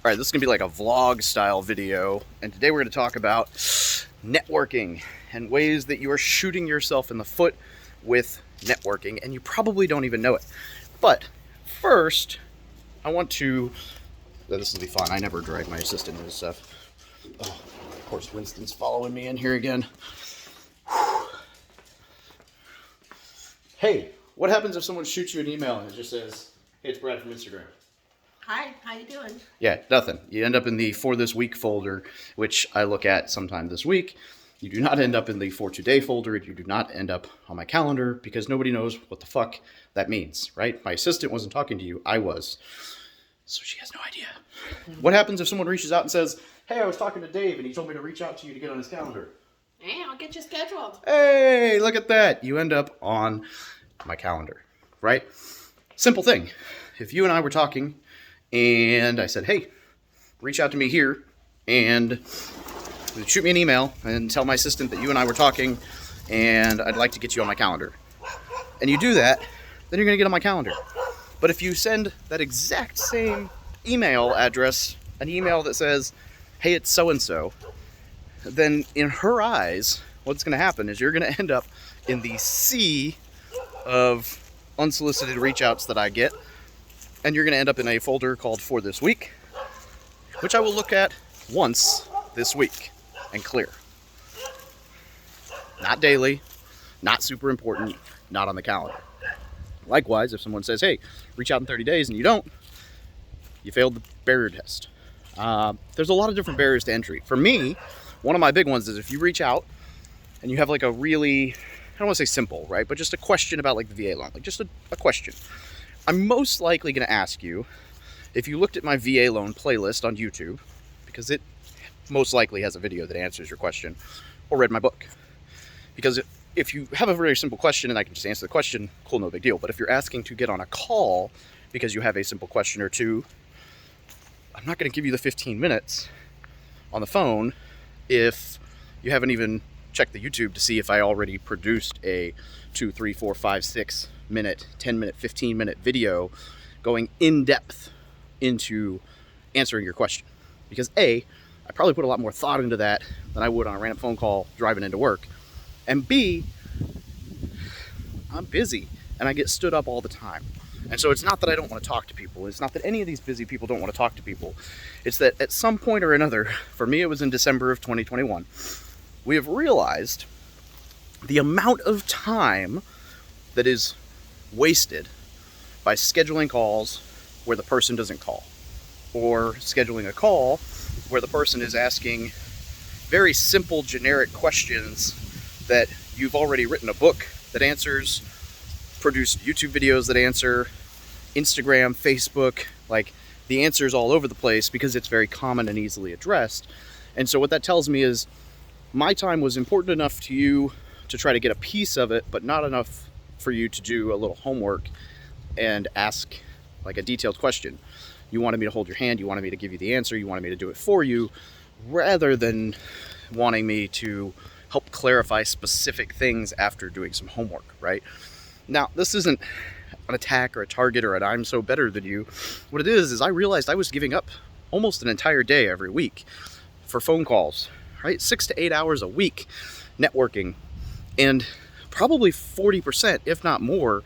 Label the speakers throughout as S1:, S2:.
S1: All right, this is going to be like a vlog style video, and today we're going to talk about networking and ways that you are shooting yourself in the foot with networking, and you probably don't even know it. But first, I want to... This will be fun. I never drag my assistant into stuff. Oh, of course, Winston's following me in here again. Hey, what happens if someone shoots you an email and it just says, "Hey, it's Brad from Instagram"?
S2: Hi, how you doing?
S1: Yeah, nothing. You end up in the For This Week folder, which I look at sometime this week. You do not end up in the For Today folder. You do not end up on my calendar because nobody knows what the fuck that means, right? My assistant wasn't talking to you. I was. So she has no idea. What happens if someone reaches out and says, "Hey, I was talking to Dave and he told me to reach out to you to get on his calendar"?
S2: Hey, I'll get you scheduled.
S1: Hey, look at that. You end up on my calendar, right? Simple thing. If you and I were talking and I said, "Hey, reach out to me here and shoot me an email and tell my assistant that you and I were talking and I'd like to get you on my calendar," and you do that, then you're going to get on my calendar. But if you send that exact same email address, an email that says, "Hey, it's so-and-so," then in her eyes, what's going to happen is you're going to end up in the sea of unsolicited reach outs that I get, and you're going to end up in a folder called For This Week, which I will look at once this week and clear. Not daily, not super important, not on the calendar. Likewise, if someone says, "Hey, reach out in 30 days," and you don't, you failed the barrier test. There's a lot of different barriers to entry. For me, one of my big ones is if you reach out and you have like a really, I don't want to say simple, right? But just a question about like the VA loan, like just a question. I'm most likely going to ask you if you looked at my VA loan playlist on YouTube, because it most likely has a video that answers your question, or read my book. Because if you have a very simple question and I can just answer the question, cool, no big deal. But if you're asking to get on a call because you have a simple question or two, I'm not going to give you the 15 minutes on the phone if you haven't even checked the YouTube to see if I already produced a 2, 3, 4, 5, 6 minute, 10 minute, 15 minute video going in depth into answering your question. Because A, I probably put a lot more thought into that than I would on a random phone call driving into work. And B, I'm busy and I get stood up all the time. And so it's not that I don't want to talk to people. It's not that any of these busy people don't want to talk to people. It's that at some point or another, for me it was in December of 2021, we have realized the amount of time that is wasted by scheduling calls where the person doesn't call, or scheduling a call where the person is asking very simple generic questions that you've already written a book that answers, produced YouTube videos that answer, Instagram, Facebook, like the answers all over the place because it's very common and easily addressed. And so what that tells me is my time was important enough to you to try to get a piece of it, but not enough for you to do a little homework and ask like a detailed question. You wanted me to hold your hand, you wanted me to give you the answer, you wanted me to do it for you, rather than wanting me to help clarify specific things after doing some homework, right? Now, this isn't an attack or a target or an "I'm so better than you." What it is I realized I was giving up almost an entire day every week for phone calls, right? 6 to 8 hours a week networking, and probably 40%, if not more,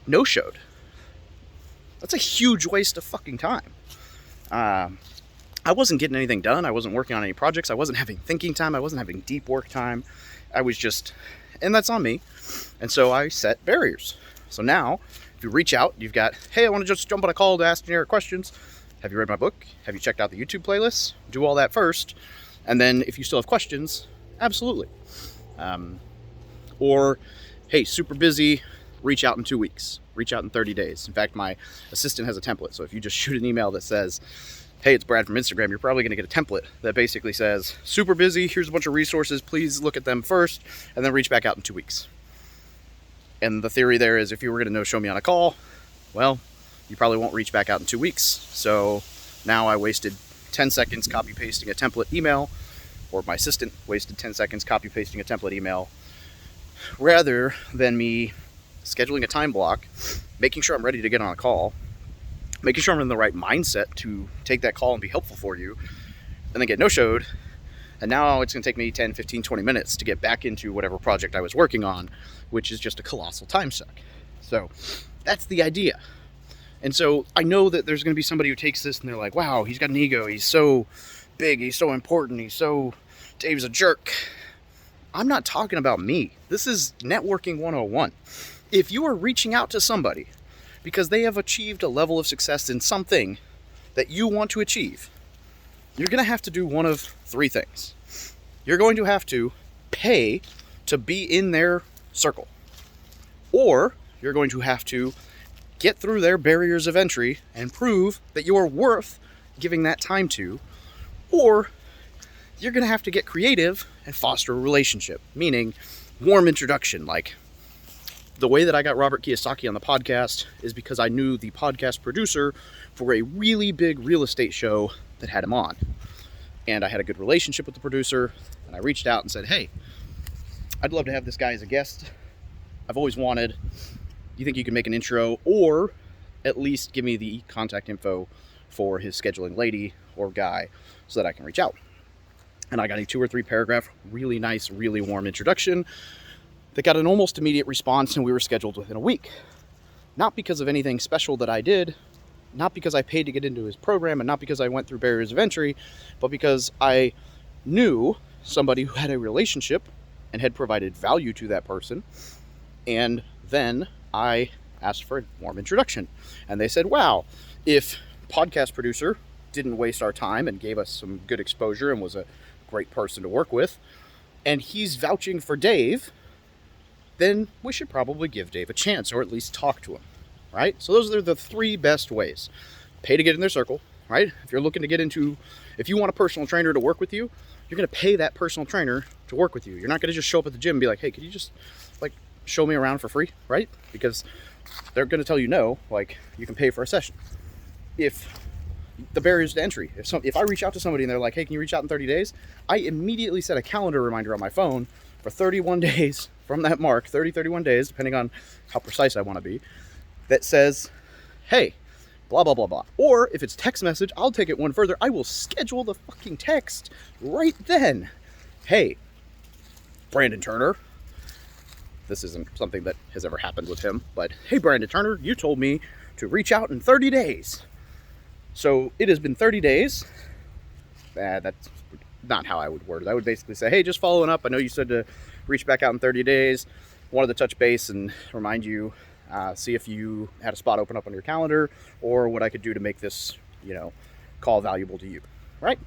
S1: no-showed. That's a huge waste of fucking time. I wasn't getting anything done. I wasn't working on any projects. I wasn't having thinking time. I wasn't having deep work time. I was just, and that's on me. And so I set barriers. So now, if you reach out, you've got, "Hey, I want to just jump on a call to ask generic questions. Have you read my book? Have you checked out the YouTube playlist?" Do all that first. And then if you still have questions, absolutely. Or, "Hey, super busy, reach out in 2 weeks. Reach out in 30 days. In fact, my assistant has a template. So if you just shoot an email that says, "Hey, it's Brad from Instagram," you're probably going to get a template that basically says, "Super busy, here's a bunch of resources, please look at them first, and then reach back out in 2 weeks." And the theory there is if you were going to no-show me on a call, well, you probably won't reach back out in 2 weeks. So now I wasted 10 seconds copy-pasting a template email, or my assistant wasted 10 seconds copy-pasting a template email, rather than me scheduling a time block, making sure I'm ready to get on a call, making sure I'm in the right mindset to take that call and be helpful for you, and then get no-showed. And now it's going to take me 10, 15, 20 minutes to get back into whatever project I was working on, which is just a colossal time suck. So that's the idea. And so I know that there's going to be somebody who takes this and they're like, wow, he's got an ego. He's so big. He's so important. Dave's a jerk. I'm not talking about me. This is networking 101. If you are reaching out to somebody because they have achieved a level of success in something that you want to achieve, you're going to have to do one of three things. You're going to have to pay to be in their circle, or you're going to have to get through their barriers of entry and prove that you're worth giving that time to, or you're going to have to get creative and foster a relationship, meaning warm introduction. Like the way that I got Robert Kiyosaki on the podcast is because I knew the podcast producer for a really big real estate show that had him on. And I had a good relationship with the producer, and I reached out and said, hey, I'd love to have this guy as a guest. I've always wanted. Do you think you can make an intro, or at least give me the contact info for his scheduling lady or guy so that I can reach out? And I got a 2 or 3 paragraph, really nice, really warm introduction that got an almost immediate response, and we were scheduled within a week. Not because of anything special that I did, not because I paid to get into his program, and not because I went through barriers of entry, but because I knew somebody who had a relationship and had provided value to that person. And then I asked for a warm introduction. And they said, wow, if podcast producer didn't waste our time and gave us some good exposure and was a great person to work with, and he's vouching for Dave, then we should probably give Dave a chance, or at least talk to him, right? So those are the 3 best ways. Pay to get in their circle, right? If you're looking to get into, if you want a personal trainer to work with you, you're going to pay that personal trainer to work with you. You're not going to just show up at the gym and be like, hey, could you just show me around for free, right? Because they're going to tell you no, you can pay for a session. If the barriers to entry, if I reach out to somebody and they're like, hey, can you reach out in 30 days? I immediately set a calendar reminder on my phone for 31 days from that mark, 31 days, depending on how precise I want to be, that says, hey, blah, blah, blah, blah. Or if it's text message, I'll take it one further. I will schedule the fucking text right then. Hey, Brandon Turner. This isn't something that has ever happened with him, but hey, Brandon Turner, you told me to reach out in 30 days. So it has been 30 days. That's not how I would word it. I would basically say, hey, just following up. I know you said to reach back out in 30 days. Wanted to touch base and remind you, see if you had a spot open up on your calendar, or what I could do to make this, call valuable to you, right?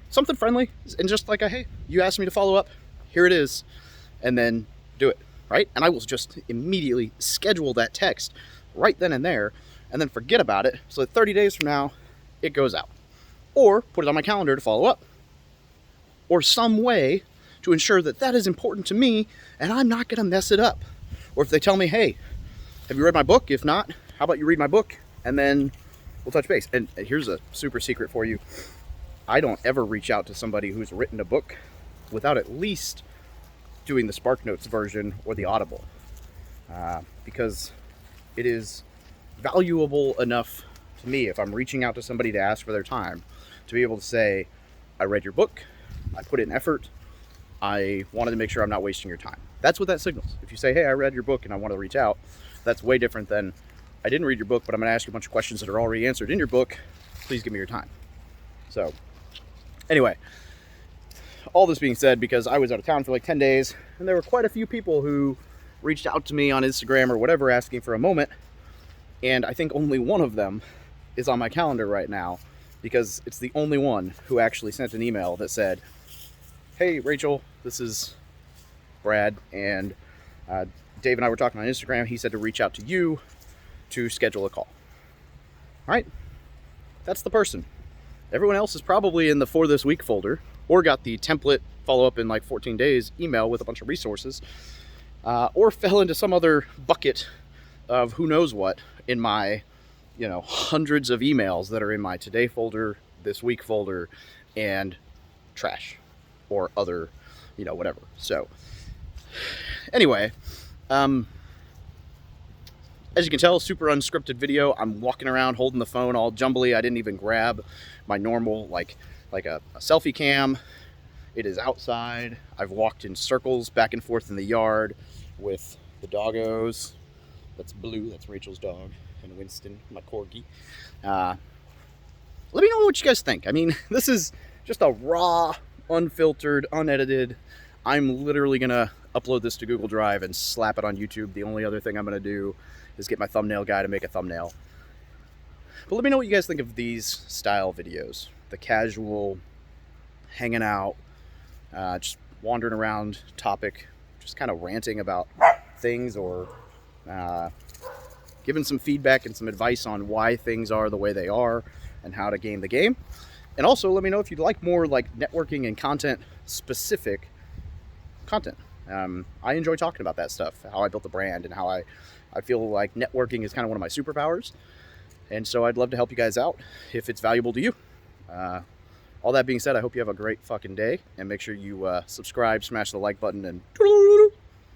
S1: Something friendly, and just like hey, you asked me to follow up, here it is, and then do it, right? And I will just immediately schedule that text right then and there, and then forget about it, so that 30 days from now, it goes out. Or put it on my calendar to follow up. Or some way to ensure that that is important to me, and I'm not going to mess it up. Or if they tell me, hey, have you read my book? If not, how about you read my book, and then we'll touch base. And here's a super secret for you. I don't ever reach out to somebody who's written a book without at least doing the SparkNotes version or the Audible. Because it is valuable enough to me, if I'm reaching out to somebody to ask for their time, to be able to say, I read your book, I put in effort, I wanted to make sure I'm not wasting your time. That's what that signals. If you say, hey, I read your book and I want to reach out, that's way different than, I didn't read your book, but I'm going to ask you a bunch of questions that are already answered in your book. Please give me your time. So anyway, all this being said, because I was out of town for 10 days, and there were quite a few people who reached out to me on Instagram or whatever asking for a moment, and I think only one of them is on my calendar right now, because it's the only one who actually sent an email that said, hey, Rachel, this is Brad, and Dave and I were talking on Instagram. He said to reach out to you to schedule a call. All right, that's the person. Everyone else is probably in the for this week folder, or got the template follow up in 14 days email with a bunch of resources, or fell into some other bucket of who knows what in my hundreds of emails that are in my today folder, this week folder, and trash or other whatever. So anyway, As you can tell, super unscripted video. I'm walking around holding the phone all jumbly. I didn't even grab my normal, like a selfie cam. It is outside. I've walked in circles back and forth in the yard with the doggos. That's Blue, that's Rachel's dog, and Winston, my corgi. Let me know what you guys think. I mean, this is just a raw, unfiltered, unedited. I'm literally gonna upload this to Google Drive and slap it on YouTube. The only other thing I'm gonna do is get my thumbnail guy to make a thumbnail. But let me know what you guys think of these style videos. The casual, hanging out, just wandering around topic, just kind of ranting about things, or giving some feedback and some advice on why things are the way they are and how to game the game. And also let me know if you'd like more like networking and content specific content. I enjoy talking about that stuff, how I built the brand and how I feel like networking is kind of one of my superpowers. And so I'd love to help you guys out if it's valuable to you. All that being said, I hope you have a great fucking day, and make sure you subscribe, smash the like button, and